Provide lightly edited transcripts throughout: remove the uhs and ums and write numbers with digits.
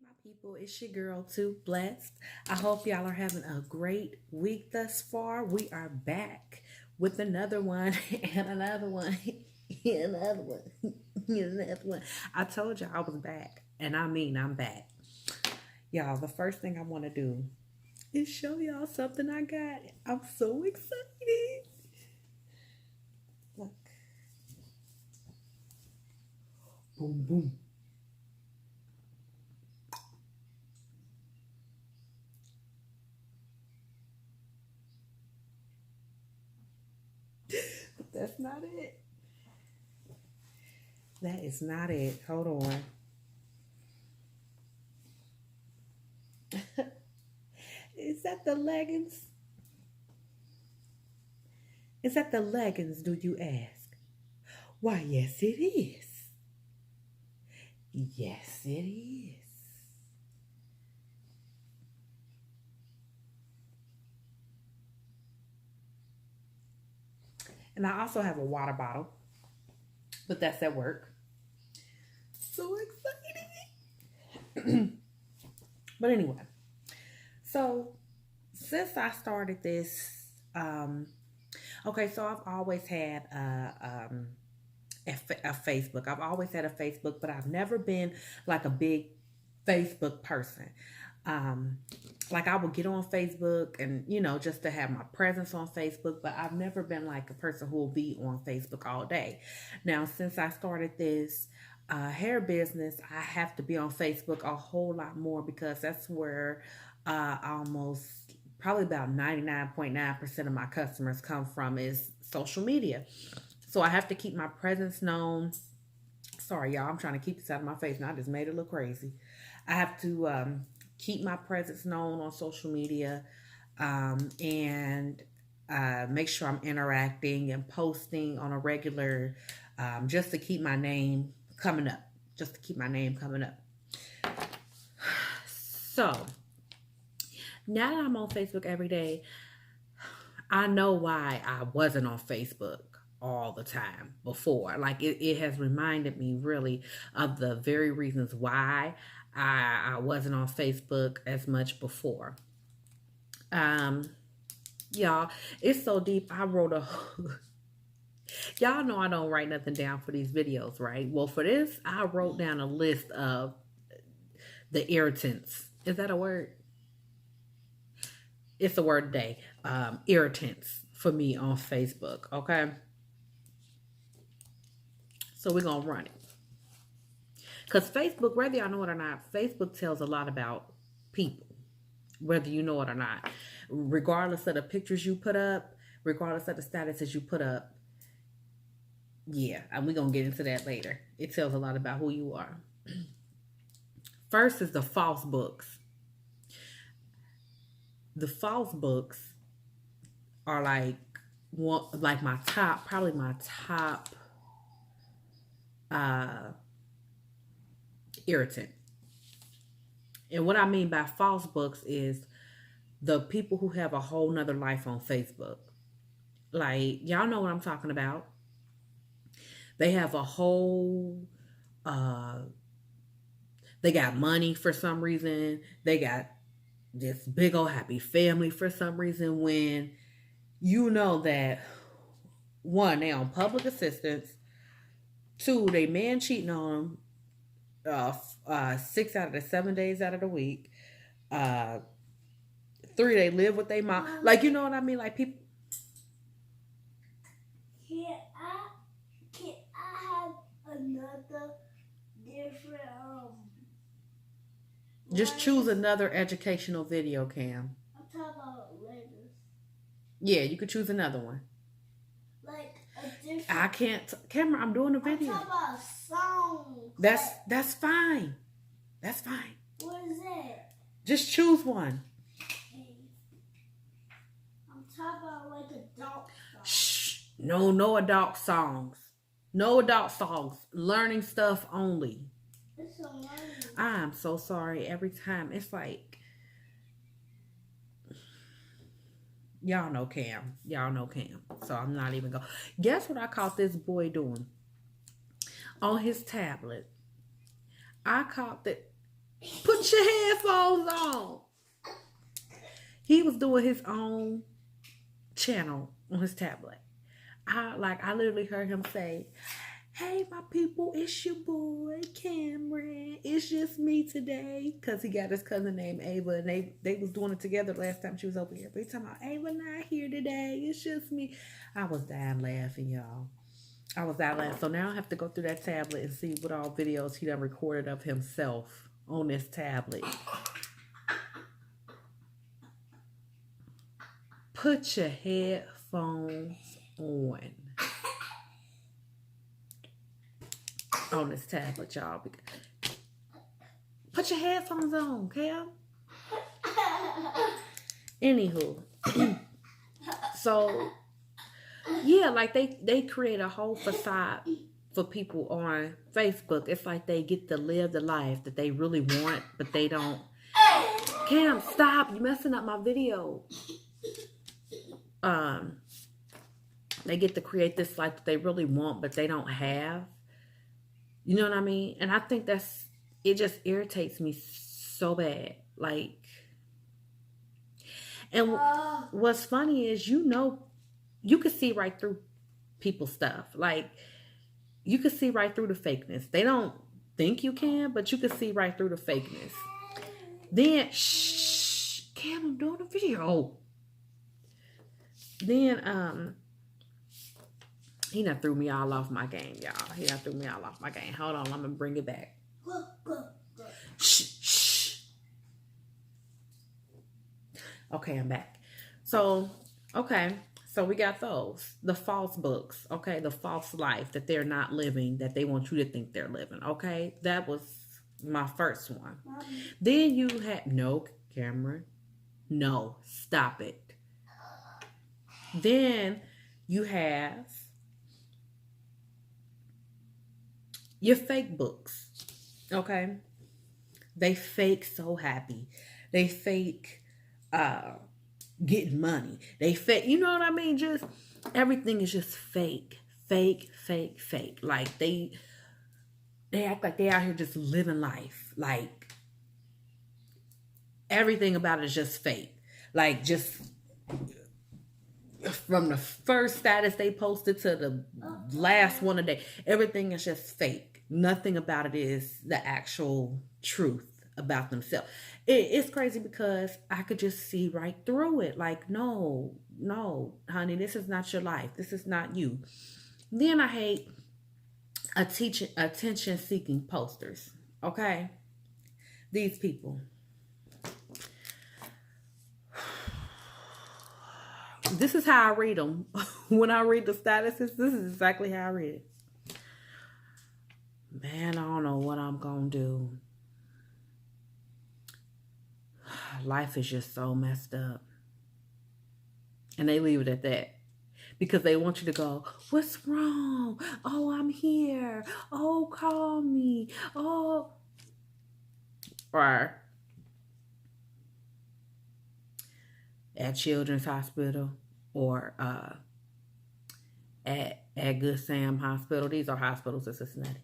My people, it's your girl Too Blessed. I hope y'all are having a great week thus far. We are back with another one and another one and another one and another one. I told y'all I was back, and I mean I'm back. Y'all, the first thing I want to do is show y'all something I got. I'm so excited. Look. Boom, boom. But that's not it. That is not it. Hold on. Is that the leggings? Is that the leggings, do you ask? Why, yes, it is. Yes, it is. And I also have a water bottle, but that's at work. So excited. But anyway, so since I started this, okay, so I've always had a Facebook. I've always had a Facebook, but I've never been like a big Facebook person. Um, like I would get on Facebook and just to have my presence on Facebook, but I've never been like a person who will be on Facebook all day. Now, since I started this hair business, I have to be on Facebook a whole lot more because that's where almost probably about 99.9% of my customers come from is social media. So I have to keep my presence known. Sorry, y'all, I'm trying to keep this out of my face, and I just made it look crazy. I have to keep my presence known on social media and make sure I'm interacting and posting on a regular just to keep my name coming up. Just to keep my name coming up. So now that I'm on Facebook every day, I know why I wasn't on Facebook all the time before. Like it has reminded me really of the very reasons why I wasn't on Facebook as much before. Um, y'all, it's so deep. I wrote a y'all know I don't write nothing down for these videos, right? Well, for this, I wrote down a list of the irritants. Is that a word? It's a word today. Irritants for me on Facebook. Okay. So we're going to run it. Because Facebook, whether y'all know it or not, Facebook tells a lot about people, whether you know it or not. Regardless of the pictures you put up, regardless of the statuses you put up. Yeah, and we're going to get into that later. It tells a lot about who you are. First is the false books. The false books are like my top, probably my top irritant. And what I mean by false books is the people who have a whole nother life on Facebook. Like, y'all know what I'm talking about. They have a whole, they got money for some reason. They got this big old happy family for some reason when you know that one, they on public assistance. Two, they man cheating on them 6 out of the 7 days out of the week. Three, they live with their mom. Like, you know what I mean? Like people. Can I have another different Just choose another educational video, Cam. I'm talking about letters. Yeah, you could choose another one. Like a different. I can't, camera. I'm doing a video. I'm talking about songs. That's fine. That's fine. What is it? Just choose one. I'm talking about like adult songs. Shh. No adult songs. No adult songs. Learning stuff only. It's so learning. I'm so sorry. Every time it's like Y'all know Cam. Y'all know Cam. So I'm not even going. Guess what I caught this boy doing on his tablet? I caught that. Put your headphones on. He was doing his own channel on his tablet. I literally heard him say, "Hey, my people, it's your boy Cameron. It's just me today." Because he got his cousin named Ava, and they was doing it together last time she was over here. But he's talking about, "Ava not here today. It's just me." I was dying laughing, y'all. I was dying laughing. So now I have to go through that tablet and see what all videos he done recorded of himself on this tablet. Put your headphones on this tablet, y'all. Put your headphones on, Cam. Anywho, so yeah, like they create a whole facade for people on Facebook. It's like they get to live the life that they really want, but they don't. Cam, stop! You messing up my video. They get to create this life that they really want, but they don't have. You know what I mean? And I think it just irritates me so bad. Like, and what's funny is, you can see right through people's stuff. Like, you can see right through the fakeness. They don't think you can, but you can see right through the fakeness. Then, shh, Cam, I'm doing a video. Then, he done threw me all off my game, y'all. He done threw me all off my game. Hold on, I'm gonna bring it back. Shh, shh. Okay, I'm back. So we got those. The false books, okay? The false life that they're not living, that they want you to think they're living, okay? That was my first one. Then you had, no, Cameron. No, stop it. Then you have your fake books, okay? They fake so happy. They fake getting money. They fake, you know what I mean? Just everything is just fake. Fake. Like they act like they out here just living life. Like everything about it is just fake. Like, just from the first status they posted to the last one a day, everything is just fake. Nothing about it is the actual truth about themselves. It's crazy because I could just see right through it. Like, no, honey, this is not your life. This is not you. Then I hate attention-seeking posters. Okay? These people. This is how I read them. When I read the statuses, this is exactly how I read it. Man, I don't know what I'm going to do. Life is just so messed up. And they leave it at that. Because they want you to go, "What's wrong? Oh, I'm here. Oh, call me. Oh." Or at Children's Hospital, or at Good Sam Hospital. These are hospitals in Cincinnati.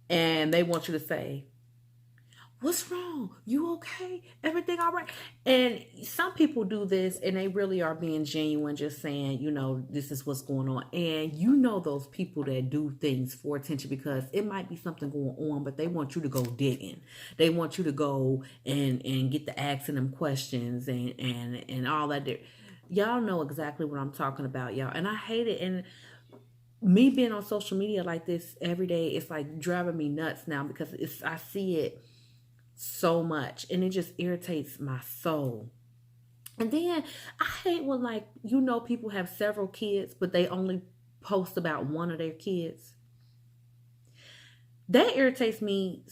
And they want you to say, "What's wrong? You okay? Everything all right?" And some people do this and they really are being genuine, just saying, this is what's going on. And those people that do things for attention, because it might be something going on, but they want you to go digging. They want you to go and get to asking them questions and all that. Y'all know exactly what I'm talking about, y'all. And I hate it. And me being on social media like this every day, it's like driving me nuts now, because I see it so much and it just irritates my soul. And then I hate when, like, people have several kids, but they only post about one of their kids. That irritates me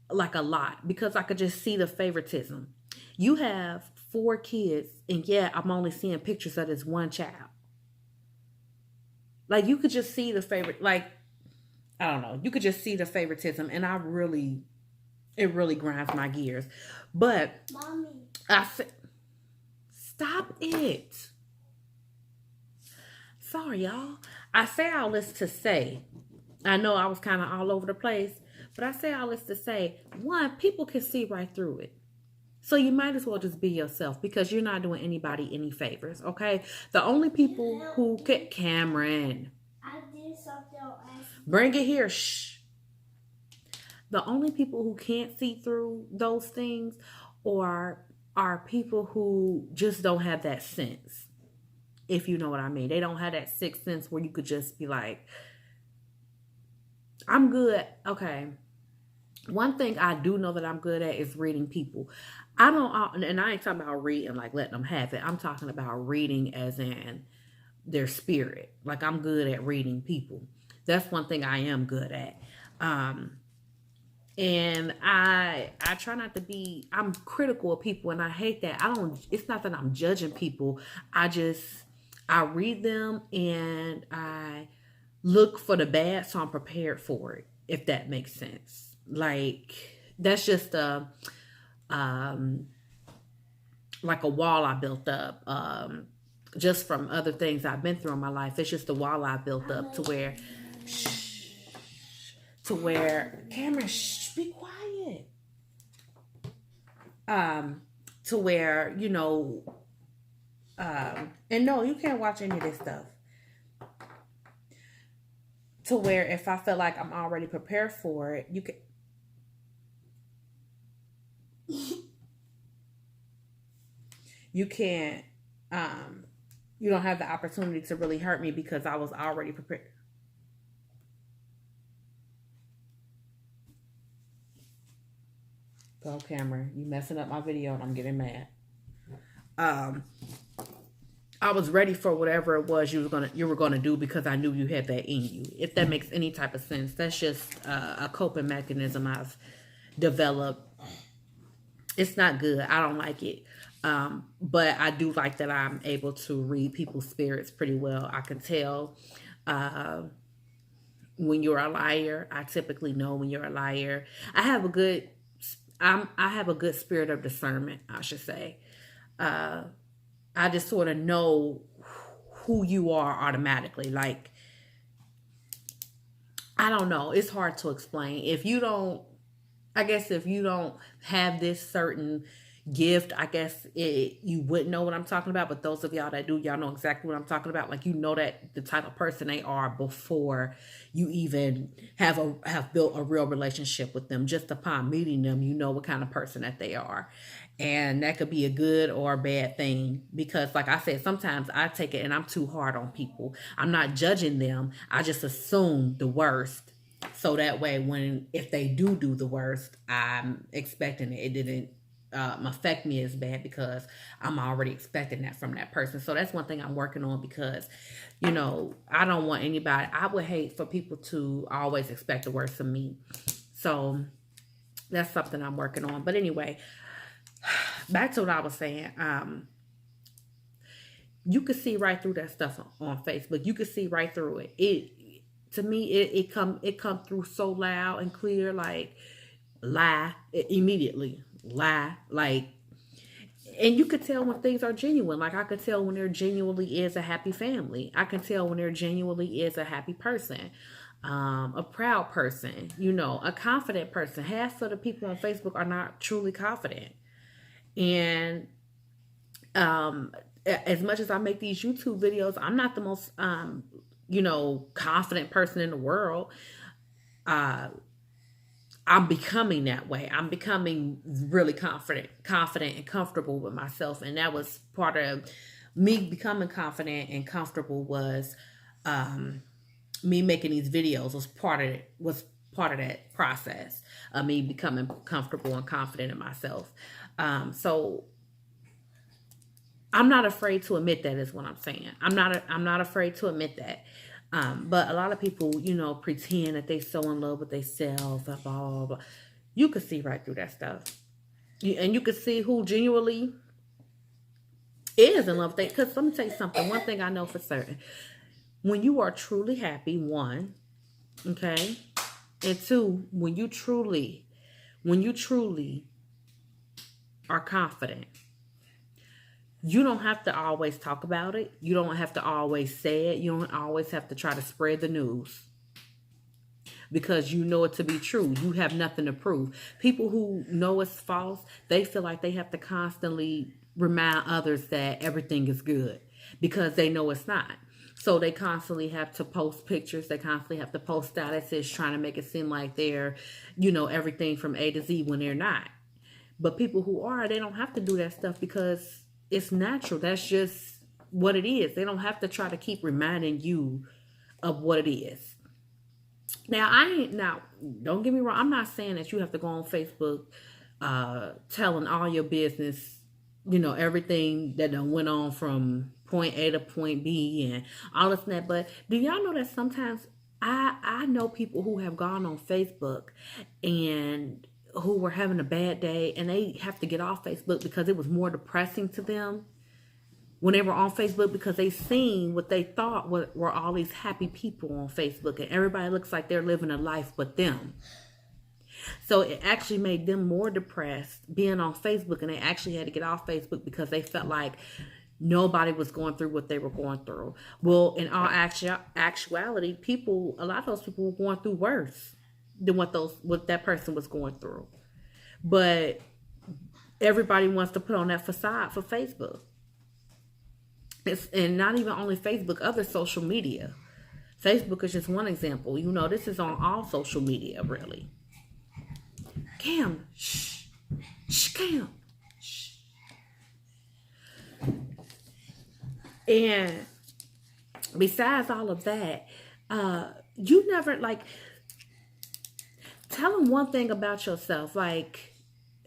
like a lot, because I could just see the favoritism. You have 4 kids, and I'm only seeing pictures of this one child. Like, you could just see the favorite, like, I don't know. You could just see the favoritism, and it really grinds my gears. But Mommy. Stop it. Sorry, y'all. I say all this to say, I know I was kind of all over the place, but I say all this to say, one, people can see right through it. So you might as well just be yourself because you're not doing anybody any favors, okay? The only people who get Cameron, I did something on accident. bring it here. Shh. The only people who can't see through those things are people who just don't have that sense. If you know what I mean. They don't have that sixth sense where you could just be like, I'm good. Okay. One thing I do know that I'm good at is reading people. I don't, and I ain't talking about reading like letting them have it. I'm talking about reading as in their spirit. Like I'm good at reading people. That's one thing I am good at. And I try not to be, I'm critical of people and I hate that. It's not that I'm judging people. I read them and I look for the bad so I'm prepared for it, if that makes sense. Like that's just like a wall I built up just from other things I've been through in my life. It's just a wall I built up to where Cameron, shh, be quiet. To where, you know, and no, you can't watch any of this stuff. To where if I feel like I'm already prepared for it, you can. You can't. You don't have the opportunity to really hurt me because I was already prepared. Go, Cameron. You messing up my video and I'm getting mad. I was ready for whatever it was you were gonna do because I knew you had that in you. If that makes any type of sense, that's just a coping mechanism I've developed. It's not good. I don't like it. But I do like that I'm able to read people's spirits pretty well. I can tell when you're a liar. I typically know when you're a liar. I have a good spirit of discernment, I should say. I just sort of know who you are automatically. Like, I don't know. It's hard to explain. If you don't have this certain gift, I guess you wouldn't know what I'm talking about. But those of y'all that do, y'all know exactly what I'm talking about. Like, you know that the type of person they are before you even have built a real relationship with them. Just upon meeting them, you know what kind of person that they are. And that could be a good or a bad thing because, like I said, sometimes I take it and I'm too hard on people. I'm not judging them. I just assume the worst. So that way, if they do the worst, I'm expecting it. It didn't affect me as bad because I'm already expecting that from that person. So that's one thing I'm working on because, you know, I don't want anybody. I would hate for people to always expect the worst of me. So that's something I'm working on. But anyway, back to what I was saying. You could see right through that stuff on Facebook. You could see right through it. To me, it come through so loud and clear, like lie immediately, lie, like, and you could tell when things are genuine. Like I could tell when there genuinely is a happy family. I can tell when there genuinely is a happy person, a proud person, you know, a confident person. Half of the people on Facebook are not truly confident, and as much as I make these YouTube videos, I'm not the most confident person in the world. I'm becoming that way. I'm becoming really confident and comfortable with myself. And that was part of me becoming confident and comfortable was me making these videos was part of that process of me becoming comfortable and confident in myself. So I'm not afraid to admit that is what I'm saying. I'm not afraid to admit that. But a lot of people, you know, pretend that they so in love with themselves, blah, blah, blah. You could see right through that stuff. And you could see who genuinely is in love with that. Because let me tell you something. One thing I know for certain. When you are truly happy, one, okay? And two, when you truly are confident, You don't have to always talk about it. You don't have to always say it. You don't always have to try to spread the news because you know it to be true. You have nothing to prove. People who know it's false, they feel like they have to constantly remind others that everything is good because they know it's not. So they constantly have to post pictures. They constantly have to post statuses trying to make it seem like they're, everything from A to Z when they're not. But people who are, they don't have to do that stuff because it's natural. That's just what it is. They don't have to try to keep reminding you of what it is. Now, don't get me wrong. I'm not saying that you have to go on Facebook telling all your business, everything that done went on from point A to point B and all this and that. But do y'all know that sometimes I know people who have gone on Facebook and who were having a bad day and they have to get off Facebook because it was more depressing to them when they were on Facebook because they seen what they thought were all these happy people on Facebook and everybody looks like they're living a life but them. So it actually made them more depressed being on Facebook, and they actually had to get off Facebook because they felt like nobody was going through what they were going through. Well, in all actuality, a lot of those people were going through worse than what that person was going through. But everybody wants to put on that facade for Facebook. And not even only Facebook, other social media. Facebook is just one example. This is on all social media, really. Cam, shh, Cam, shh. And besides all of that, you never tell them one thing about yourself, like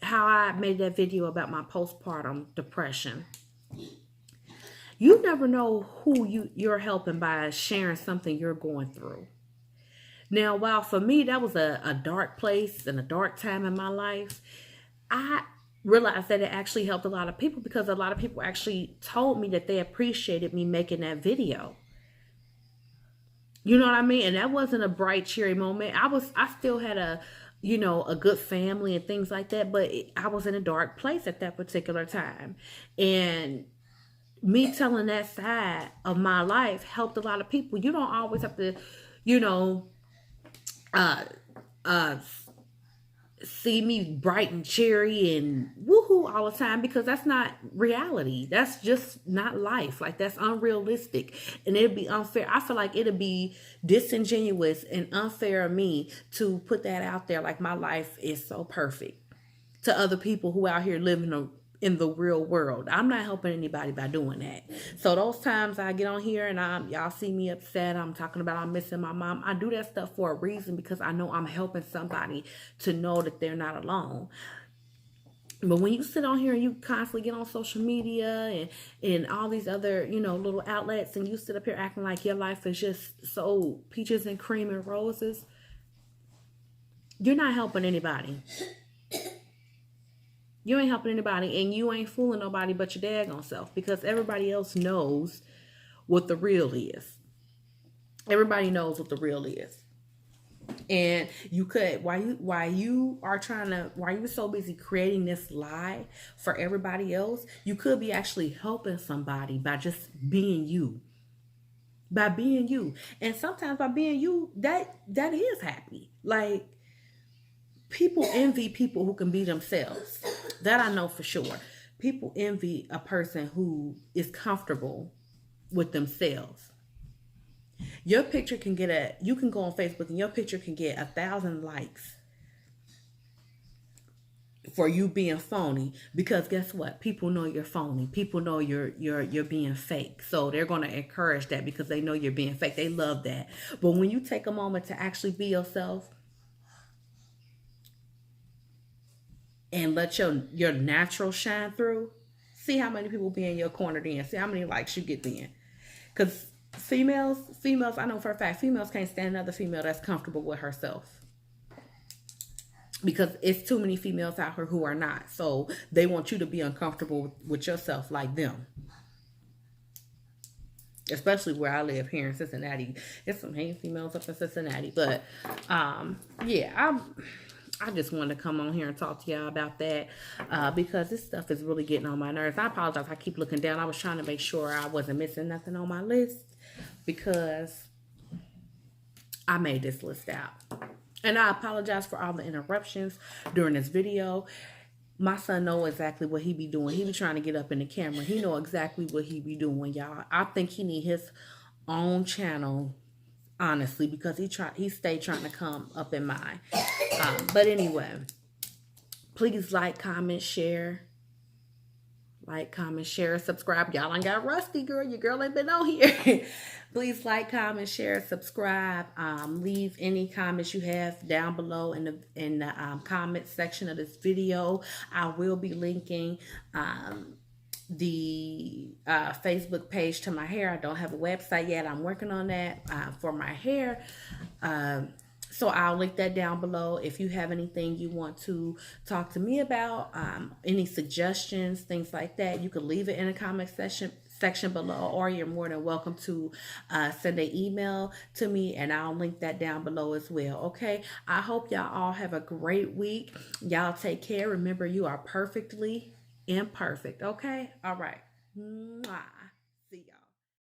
how I made that video about my postpartum depression. You never know who you're helping by sharing something you're going through. Now, while for me that was a dark place and a dark time in my life, I realized that it actually helped a lot of people because a lot of people actually told me that they appreciated me making that video. You know what I mean? And that wasn't a bright, cheery moment. I still had a good family and things like that, but I was in a dark place at that particular time. And me telling that side of my life helped a lot of people. You don't always have to, see me bright and cheery and woohoo all the time because that's not reality. That's just not life. Like, that's unrealistic. And it'd be unfair. I feel like it'd be disingenuous and unfair of me to put that out there like my life is so perfect to other people who out here living in the real world. I'm not helping anybody by doing that. So those times I get on here and y'all see me upset, I'm talking about I'm missing my mom. I do that stuff for a reason because I know I'm helping somebody to know that they're not alone. But when you sit on here and you constantly get on social media and all these other, little outlets, and you sit up here acting like your life is just so peaches and cream and roses, you're not helping anybody. You ain't helping anybody, and you ain't fooling nobody but your daggone self because everybody else knows what the real is. Everybody knows what the real is. And you could, while you so busy creating this lie for everybody else, you could be actually helping somebody by just being you. By being you. And sometimes by being you, that is happy. Like, people envy people who can be themselves. That I know for sure. People envy a person who is comfortable with themselves. Your picture can you can go on Facebook and your picture can get 1,000 likes for you being phony, because guess what? People know you're phony. People know you're being fake. So they're going to encourage that because they know you're being fake. They love that. But when you take a moment to actually be yourself, and let your natural shine through, see how many people be in your corner then. See how many likes you get then. Because females, I know for a fact, females can't stand another female that's comfortable with herself. Because it's too many females out here who are not. So they want you to be uncomfortable with yourself like them. Especially where I live here in Cincinnati. There's some hate females up in Cincinnati. But, yeah, I just wanted to come on here and talk to y'all about that because this stuff is really getting on my nerves. I apologize. I keep looking down. I was trying to make sure I wasn't missing nothing on my list because I made this list out. And I apologize for all the interruptions during this video. My son know exactly what he be doing. He be trying to get up in the camera. He know exactly what he be doing, y'all. I think he need his own channel, honestly, because he stay trying to come up in mine. But anyway, please like, comment, share. Like, comment, share, subscribe. Y'all ain't got rusty, girl. Your girl ain't been on here. Please like, comment, share, subscribe. Leave any comments you have down below in the comment section of this video. I will be linking the Facebook page to my hair. I don't have a website yet. I'm working on that for my hair. So I'll link that down below. If you have anything you want to talk to me about, any suggestions, things like that, you can leave it in the comment section below, or you're more than welcome to send an email to me, and I'll link that down below as well. Okay, I hope y'all all have a great week. Y'all take care. Remember, you are perfectly imperfect. Okay, all right. Mwah. See y'all.